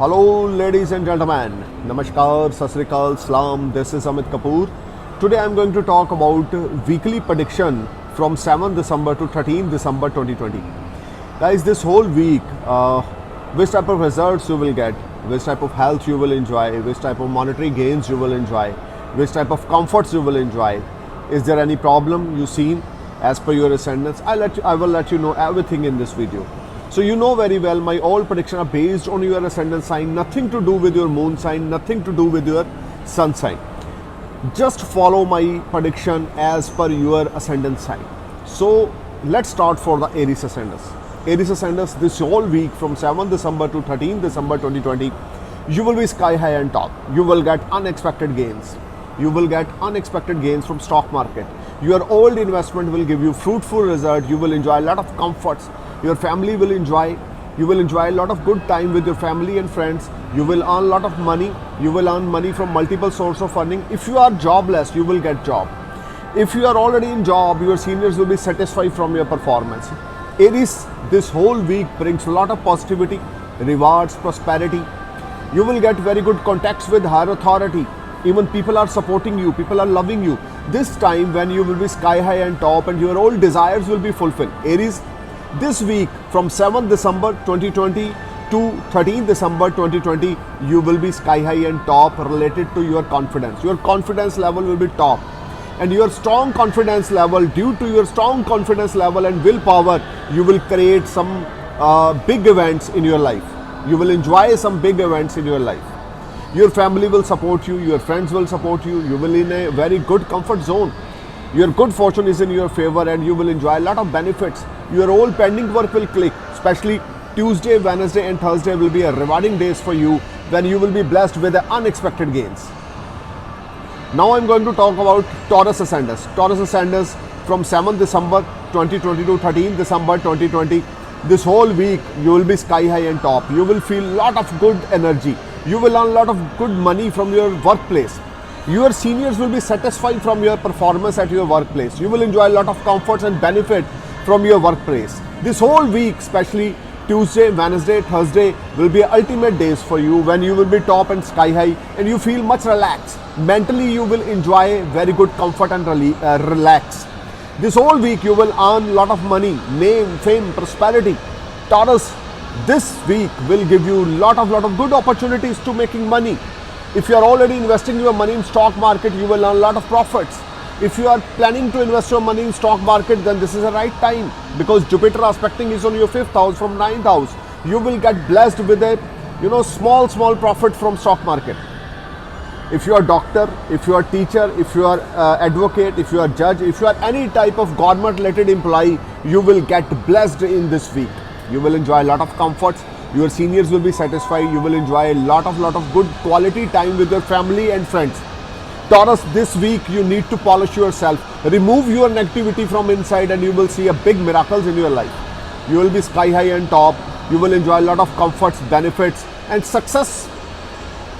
Hello ladies and gentlemen, Namaskar, Sat Sri Akal, Salam, this is Amit Kapoor. Today I am going to talk about weekly prediction from 7th December to 13th December 2020. Guys, this whole week, which type of results you will get, which type of health you will enjoy, which type of monetary gains you will enjoy, which type of comforts you will enjoy. Is there any problem you seen as per your ascendants? I will let you know everything in this video. So you know very well my all predictions are based on your ascendant sign, nothing to do with your moon sign, nothing to do with your sun sign. Just follow my prediction as per your ascendant sign. So let's start for the Aries ascendants. Aries ascendants, this whole week from 7th December to 13th December 2020, you will be sky high and top. You will get unexpected gains. You will get unexpected gains from stock market. Your old investment will give you fruitful result. You will enjoy a lot of comforts. Your family will enjoy. You will enjoy a lot of good time with your family and friends. You will earn a lot of money. You will earn money from multiple sources of earning. If you are jobless, you will get job. If you are already in job, your seniors will be satisfied from your performance. Aries, this whole week brings a lot of positivity, rewards, prosperity. You will get very good contacts with higher authority. Even people are supporting you, people are loving you. This time when you will be sky high and top and your all desires will be fulfilled. Aries, this week from 7th December 2020 to 13th December 2020, you will be sky high and top related to your confidence. Your confidence level will be top. And your strong confidence level, due to your strong confidence level and willpower, you will create some big events in your life. You will enjoy some big events in your life. Your family will support you, your friends will support you, you will in a very good comfort zone. Your good fortune is in your favor and you will enjoy a lot of benefits. Your all pending work will click, especially Tuesday, Wednesday and Thursday will be a rewarding days for you when you will be blessed with the unexpected gains. Now I am going to talk about Taurus ascendants. Taurus ascendants from 7th December 2020 to 13th December 2020. This whole week you will be sky high and top. You will feel a lot of good energy. You will earn a lot of good money from your workplace. Your seniors will be satisfied from your performance at your workplace. You will enjoy a lot of comforts and benefit from your workplace. This whole week, especially Tuesday, Wednesday, Thursday, will be ultimate days for you when you will be top and sky high and you feel much relaxed. Mentally, you will enjoy very good comfort and relax. This whole week, you will earn a lot of money, name, fame, prosperity. Taurus, this week will give you a lot of good opportunities to making money. If you are already investing your money in stock market, you will earn a lot of profits. If you are planning to invest your money in stock market, then this is the right time because Jupiter aspecting is on your 5th house from 9th house. You will get blessed with a small profit from stock market. If you are doctor, if you are teacher, if you are advocate, if you are judge, if you are any type of government related employee, you will get blessed in this week. You will enjoy a lot of comforts. Your seniors will be satisfied. You will enjoy a lot of good quality time with your family and friends. Taurus, this week you need to polish yourself. Remove your negativity from inside and you will see a big miracles in your life. You will be sky high and top. You will enjoy a lot of comforts, benefits and success.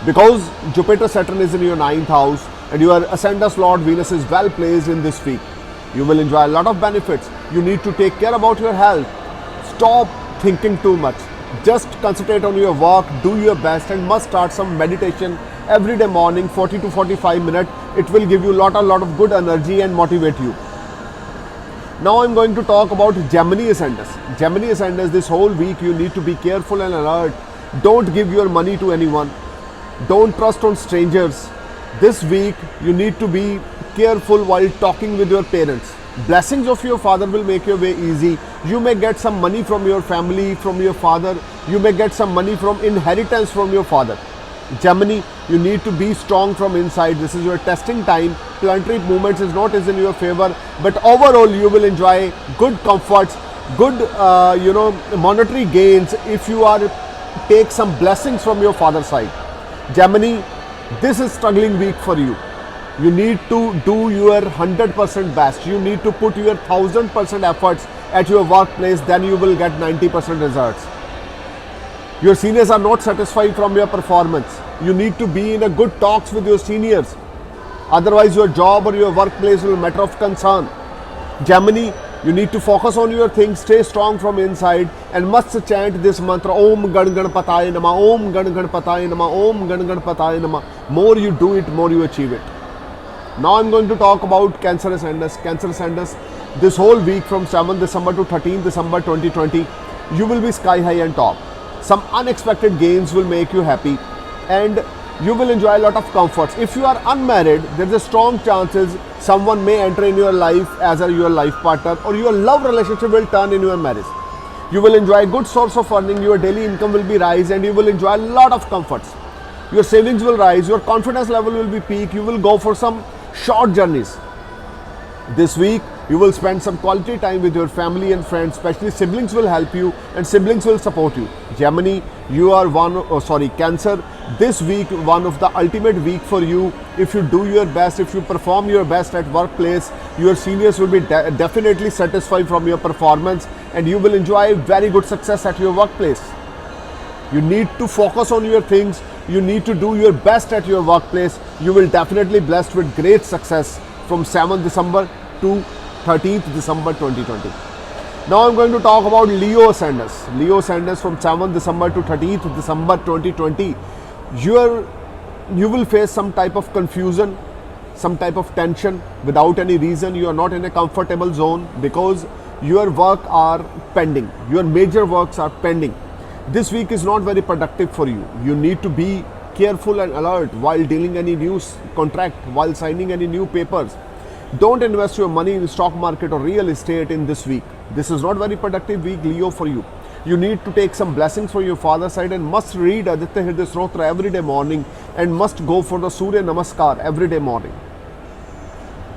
Because Jupiter Saturn is in your 9th house and your ascendant Lord Venus is well placed in this week. You will enjoy a lot of benefits. You need to take care about your health. Stop thinking too much. Just concentrate on your work, do your best and must start some meditation every day morning, 40 to 45 minutes. It will give you a lot of good energy and motivate you. Now I am going to talk about Gemini ascendants. Gemini ascendants, this whole week you need to be careful and alert. Don't give your money to anyone. Don't trust on strangers. This week you need to be careful while talking with your parents. Blessings of your father will make your way easy. You may get some money from your family, from your father. You may get some money from inheritance from your father. Gemini, you need to be strong from inside. This is your testing time. Planetary movements is not in your favor, but overall you will enjoy good comforts, good monetary gains if you are take some blessings from your father's side. Gemini, this is struggling week for you. You need to do your 100% best. You need to put your 1000% efforts at your workplace, then you will get 90% results. Your seniors are not satisfied from your performance. You need to be in a good talks with your seniors. Otherwise, your job or your workplace will be a matter of concern. Gemini, You need to focus on your things, stay strong from inside, and must chant this mantra, Om Gan Ganpataye Namah, Om Gan Ganpataye Namah, Om Gan Ganpataye Namah. More you do it, more you achieve it. Now I'm going to talk about Cancer Ascendants. Cancer Ascendants, this whole week from 7th December to 13th December 2020, you will be sky high and top. Some unexpected gains will make you happy, and you will enjoy a lot of comforts. If you are unmarried, there is a strong chances someone may enter in your life as your life partner, or your love relationship will turn in your marriage. You will enjoy a good source of earning, your daily income will be rise, and you will enjoy a lot of comforts. Your savings will rise, your confidence level will be peak, you will go for some short journeys. This week, you will spend some quality time with your family and friends, especially siblings will help you and siblings will support you. Gemini, you are Cancer, this week one of the ultimate week for you. If you do your best, if you perform your best at workplace, your seniors will be definitely satisfied from your performance, and you will enjoy very good success at your workplace. You need to focus on your things, you need to do your best at your workplace. You will definitely blessed with great success from 7th December to 13th December 2020. Now I'm going to talk about Leo Ascendants. Leo Ascendants from 7th December to 13th December 2020. You will face some type of confusion, some type of tension without any reason. You are not in a comfortable zone because your work are pending. Your major works are pending. This week is not very productive for you. You need to be careful and alert while dealing any new contract, while signing any new papers. Don't invest your money in stock market or real estate in this week. This is not very productive week, Leo, for you. You need to take some blessings from your father's side and must read Aditya Hriday Stotra every day morning, and must go for the Surya Namaskar every day morning.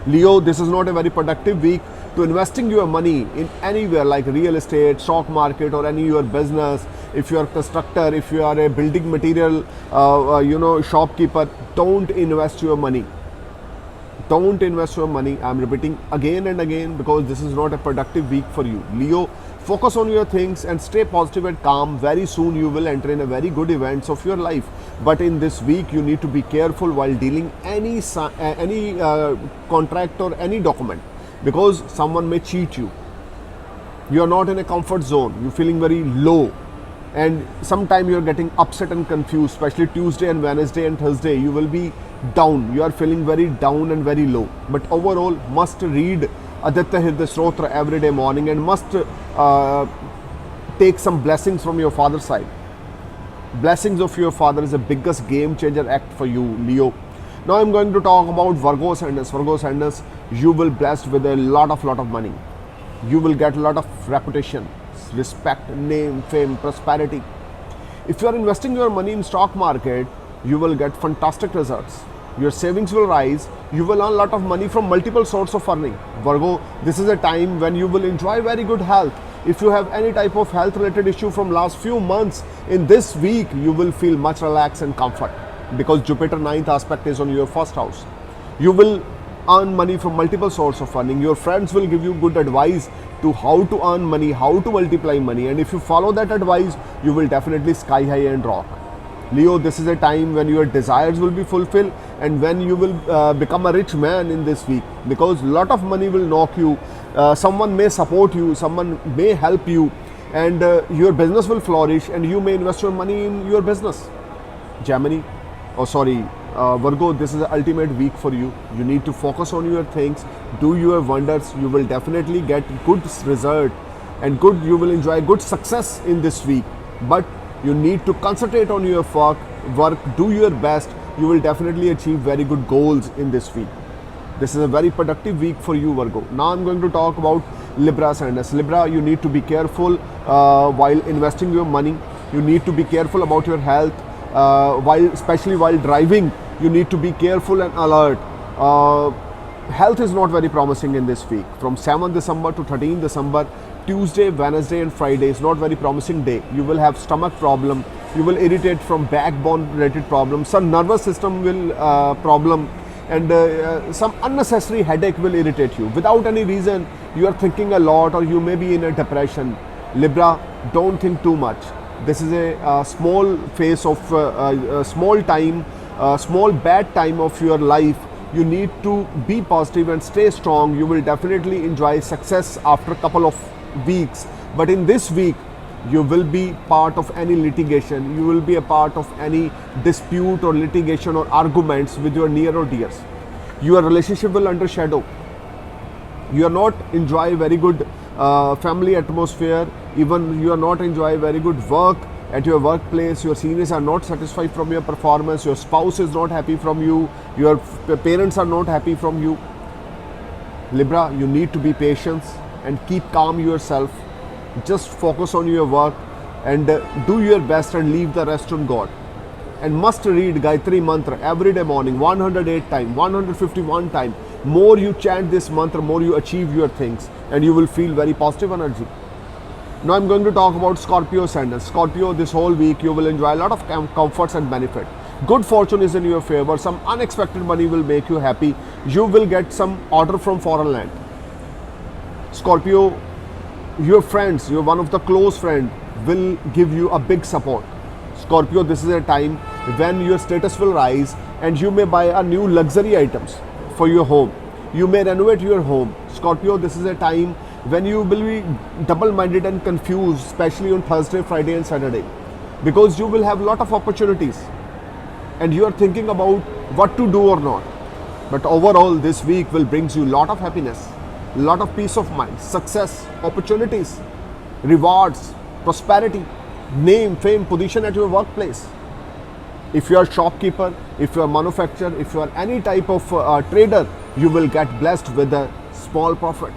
Leo, this is not a very productive week to investing your money in anywhere like real estate, stock market, or any your business. If you are a constructor, if you are a building material, shopkeeper, don't invest your money. Don't invest your money. I'm repeating again and again because this is not a productive week for you. Leo, focus on your things and stay positive and calm. Very soon you will enter in a very good events of your life. But in this week, you need to be careful while dealing any contract or any document, because someone may cheat you. You are not in a comfort zone. You're feeling very low, and sometimes you're getting upset and confused, especially Tuesday and Wednesday and Thursday. You will be down. You are feeling very down and very low. But overall, must read Aditya Hriday Stotra every day morning, and must take some blessings from your father's side. Blessings of your father is the biggest game changer act for you, Leo. Now I'm going to talk about Virgo Ascendants. Virgo Ascendants, you will blessed with a lot of money. You will get a lot of reputation, respect, name, fame, prosperity. If you are investing your money in stock market, you will get fantastic results. Your savings will rise. You will earn a lot of money from multiple sources of earning. Virgo, this is a time when you will enjoy very good health. If you have any type of health related issue from last few months, in this week you will feel much relaxed and comfort, because Jupiter 9th aspect is on your first house. You will earn money from multiple sources of earning. Your friends will give you good advice to how to earn money, how to multiply money, and if you follow that advice, you will definitely sky high and rock. Leo, this is a time when your desires will be fulfilled and when you will become a rich man in this week, because a lot of money will knock you. Someone may support you, someone may help you, and your business will flourish, and you may invest your money in your business. Virgo, this is the ultimate week for you. You need to focus on your things, do your wonders. You will definitely get good result, and you will enjoy good success in this week. But you need to concentrate on your work, do your best. You will definitely achieve very good goals in this week. This is a very productive week for you, Virgo. Now I'm going to talk about Libra Ascendants. Libra, you need to be careful while investing your money. You need to be careful about your health, especially while driving. You need to be careful and alert. Health is not very promising in this week. From 7th December to 13th December, Tuesday, Wednesday and Friday is not very promising day. You will have stomach problem. You will irritate from backbone related problems. Some nervous system will problem, and some unnecessary headache will irritate you. Without any reason, you are thinking a lot, or you may be in a depression. Libra, don't think too much. This is a small phase of small bad time of your life. You need to be positive and stay strong. You will definitely enjoy success after a couple of weeks. But in this week, you will be part of any litigation. You will be a part of any dispute or litigation or arguments with your near or dears. Your relationship will undershadow. You are not enjoy very good family atmosphere. Even you are not enjoy very good work at your workplace. Your seniors are not satisfied from your performance. Your spouse is not happy from you. Your parents are not happy from you. Libra, you need to be patient and keep calm yourself. Just focus on your work and do your best and leave the rest on God. And must read Gayatri Mantra every day morning, 108 times, 151 times. More you chant this mantra, more you achieve your things and you will feel very positive energy. Now I'm going to talk about Scorpio ascendant. Scorpio, this whole week you will enjoy a lot of comforts and benefit. Good fortune is in your favor. Some unexpected money will make you happy. You will get some order from foreign land. Scorpio, your friends, your one of the close friend will give you a big support. Scorpio, this is a time when your status will rise and you may buy a new luxury items for your home. You may renovate your home. Scorpio, this is a time when you will be double-minded and confused, especially on Thursday, Friday and Saturday, because you will have a lot of opportunities and you are thinking about what to do or not. But overall, this week will bring you a lot of happiness, a lot of peace of mind, success, opportunities, rewards, prosperity, name, fame, position at your workplace. If you are shopkeeper, if you are manufacturer, if you are any type of trader, you will get blessed with a small profit.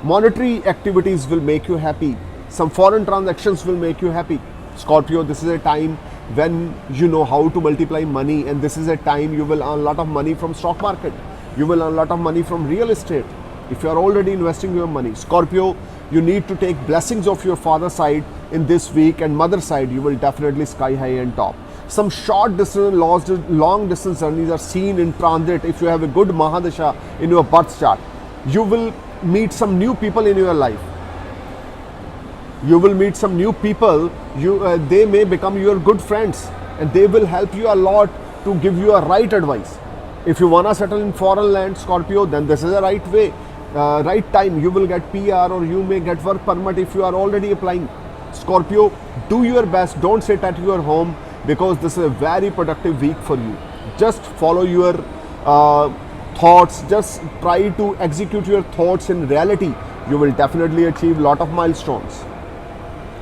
Monetary activities will make you happy. Some foreign transactions will make you happy. Scorpio, this is a time when you know how to multiply money, and this is a time you will earn a lot of money from stock market. You will earn a lot of money from real estate. If you are already investing your money. Scorpio, you need to take blessings of your father's side in this week, and mother's side you will definitely sky high and top. Some short distance, long distance journeys are seen in transit. If you have a good Mahadasha in your birth chart, you will meet some new people in your life. You will meet some new people. They may become your good friends and they will help you a lot to give you a right advice. If you want to settle in foreign land, Scorpio, then this is the right way, right time. You will get PR or you may get work permit if you are already applying. Scorpio, do your best. Don't sit at your home, because this is a very productive week for you. Just follow your thoughts. Just try to execute your thoughts in reality. You will definitely achieve a lot of milestones.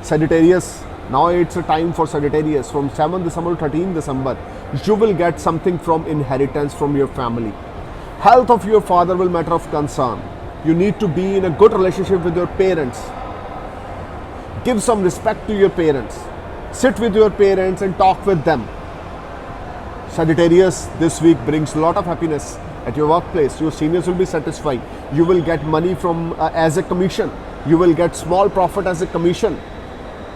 Sagittarius, now it's a time for Sagittarius. From 7 December to 13 December, you will get something from inheritance from your family. Health of your father will matter of concern. You need to be in a good relationship with your parents. Give some respect to your parents. Sit with your parents and talk with them. Sagittarius, this week brings a lot of happiness at your workplace. Your seniors will be satisfied. You will get money from as a commission. You will get small profit as a commission.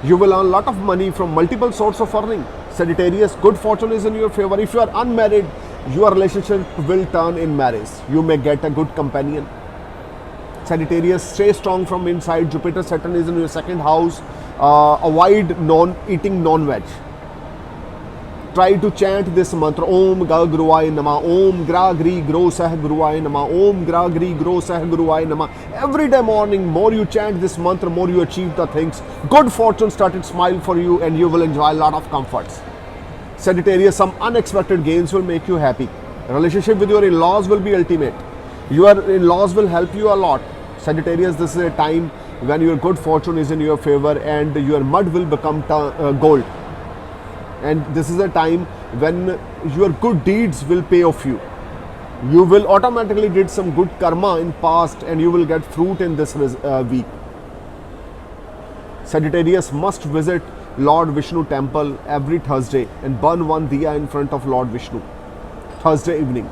You will earn a lot of money from multiple sources of earning. Sagittarius, good fortune is in your favor. If you are unmarried, your relationship will turn in marriage. You may get a good companion. Sagittarius, stay strong from inside. Jupiter, Saturn is in your second house. Avoid eating non-veg. Try to chant this mantra, Om Ga Guruaya Nama, Om Gra Gri Gro Sah Guruaya Nama, Om Gra Gri Gro Sah Guruaya Nama. Every day morning, more you chant this mantra, more you achieve the things. Good fortune started smile for you and you will enjoy a lot of comforts. Sagittarius, some unexpected gains will make you happy. Relationship with your in-laws will be ultimate. Your in-laws will help you a lot. Sagittarius, this is a time when your good fortune is in your favor and your mud will become gold. And this is a time when your good deeds will pay off you. You will automatically did some good karma in past and you will get fruit in this week. Sagittarius must visit Lord Vishnu temple every Thursday and burn one diya in front of Lord Vishnu. Thursday evening.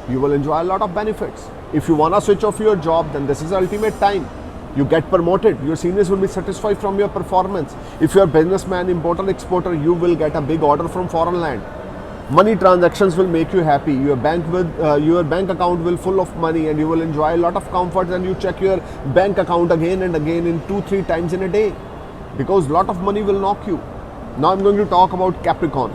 You will enjoy a lot of benefits. If you want to switch off your job, then this is the ultimate time. You get promoted. Your seniors will be satisfied from your performance. If you are a businessman, importer, exporter, you will get a big order from foreign land. Money transactions will make you happy. Your bank account will full of money and you will enjoy a lot of comfort, and you check your bank account again and again in 2-3 times in a day, because a lot of money will knock you. Now I'm going to talk about Capricorn.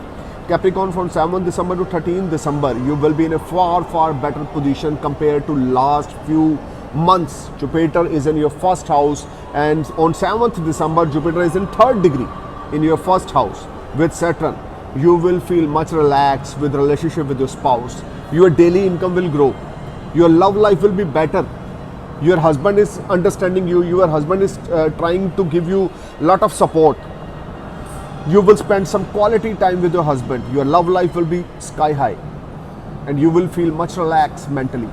Capricorn, from 7th December to 13th December, you will be in a far better position compared to last few months. Jupiter is in your first house, and on 7th December, Jupiter is in 3rd degree in your first house with Saturn. You will feel much relaxed with relationship with your spouse. Your daily income will grow. Your love life will be better. Your husband is understanding you. Your husband is trying to give you a lot of support. You will spend some quality time with your husband. Your love life will be sky high, and you will feel much relaxed mentally.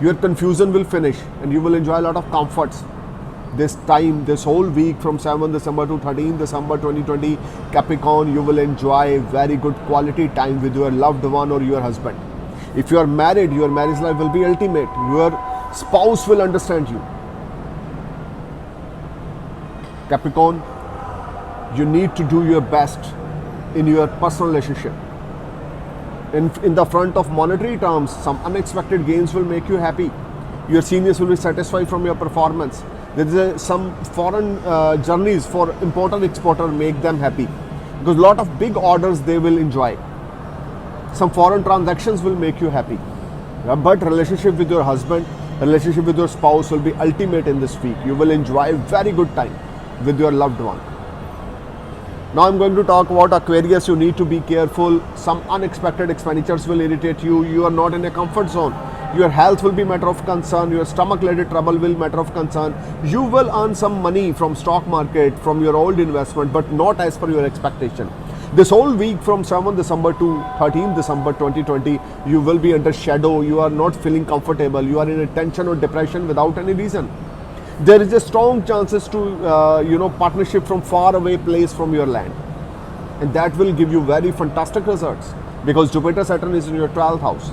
Your confusion will finish, and you will enjoy a lot of comforts. This time, this whole week from 7th December to 13th December 2020, Capricorn, you will enjoy very good quality time with your loved one or your husband. If you are married, your marriage life will be ultimate. Your spouse will understand you. Capricorn, you need to do your best in your personal relationship. In the front of monetary terms, some unexpected gains will make you happy. Your seniors will be satisfied from your performance. There is some foreign journeys for importer exporter make them happy, because a lot of big orders they will enjoy. Some foreign transactions will make you happy. But relationship with your husband, relationship with your spouse will be ultimate in this week. You will enjoy very good time with your loved one. Now I'm going to talk about Aquarius. You need to be careful. Some unexpected expenditures will irritate you. You are not in a comfort zone. Your health will be matter of concern. Your stomach related trouble will matter of concern. You will earn some money from stock market, from your old investment, but not as per your expectation. This whole week from 7th December to 13th December 2020, you will be under shadow. You are not feeling comfortable. You are in a tension or depression without any reason. There is a strong chances to partnership from far away place from your land, and that will give you very fantastic results, because Jupiter Saturn is in your 12th house.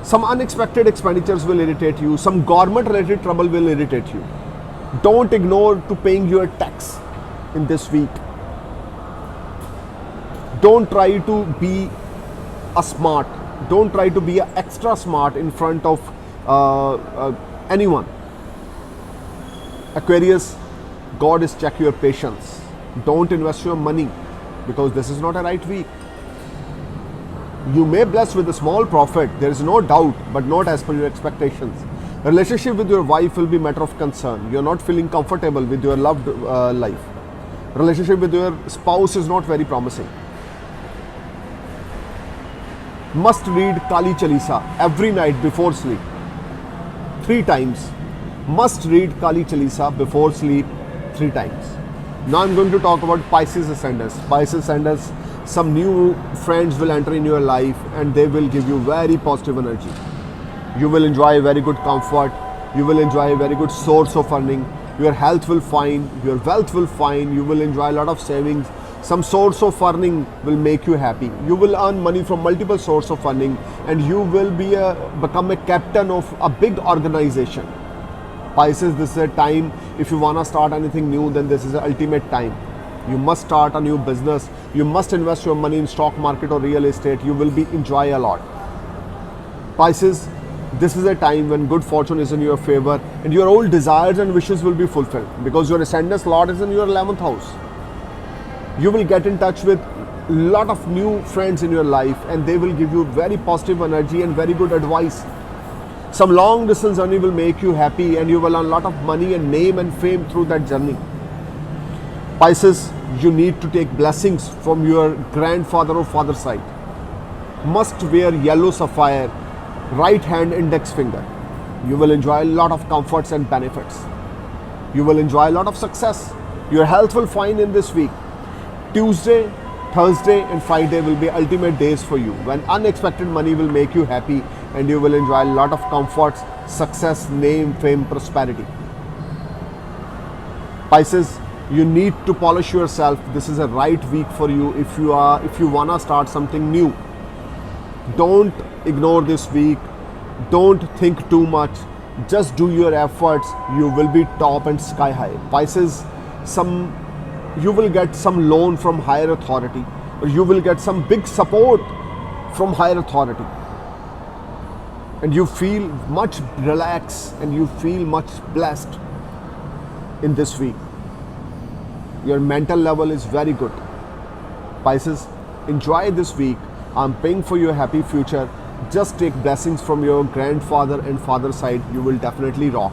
Some unexpected expenditures will irritate you. Some government related trouble will irritate you. Don't ignore to paying your tax in this week. Don't try to be a smart. Don't try to be extra smart in front of anyone. Aquarius, God is check your patience. Don't invest your money, because this is not a right week. You may bless with a small profit, there is no doubt, but not as per your expectations. Relationship with your wife will be matter of concern. You are not feeling comfortable with your loved life. Relationship with your spouse is not very promising. Must read Kali Chalisa every night before sleep. 3 times. Must read Kali Chalisa before sleep 3 times. Now I'm going to talk about Pisces Ascendants. Pisces Ascendants, some new friends will enter in your life, and they will give you very positive energy. You will enjoy very good comfort. You will enjoy a very good source of earning. Your health will fine. Your wealth will fine. You will enjoy a lot of savings. Some source of earning will make you happy. You will earn money from multiple sources of earning, and you will become a captain of a big organization. Pisces, this is a time, if you want to start anything new, then this is the ultimate time. You must start a new business. You must invest your money in stock market or real estate. You will enjoy a lot. Pisces, this is a time when good fortune is in your favor, and your old desires and wishes will be fulfilled, because your ascendant Lord is in your 11th house. You will get in touch with a lot of new friends in your life, and they will give you very positive energy and very good advice. Some long distance journey will make you happy, and you will earn a lot of money and name and fame through that journey. Pisces, you need to take blessings from your grandfather or father's side. Must wear yellow sapphire, right hand index finger. You will enjoy a lot of comforts and benefits. You will enjoy a lot of success. Your health will fine in this week. Tuesday, Thursday and Friday will be ultimate days for you, when unexpected money will make you happy, and you will enjoy a lot of comforts, success, name, fame, prosperity. Pisces, you need to polish yourself. This is a right week for you if you want to start something new. Don't ignore this week. Don't think too much. Just do your efforts. You will be top and sky high. Pisces, you will get some loan from higher authority, or you will get some big support from higher authority, and you feel much relaxed and you feel much blessed in this week. Your mental level is very good. Pisces, enjoy this week. I'm praying for your happy future. Just take blessings from your grandfather and father side. You will definitely rock.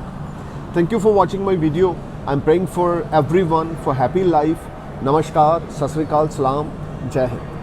Thank you for watching my video. I'm praying for everyone for happy life. Namaskar, Sat Sri Akal, Salam, Jai Hind.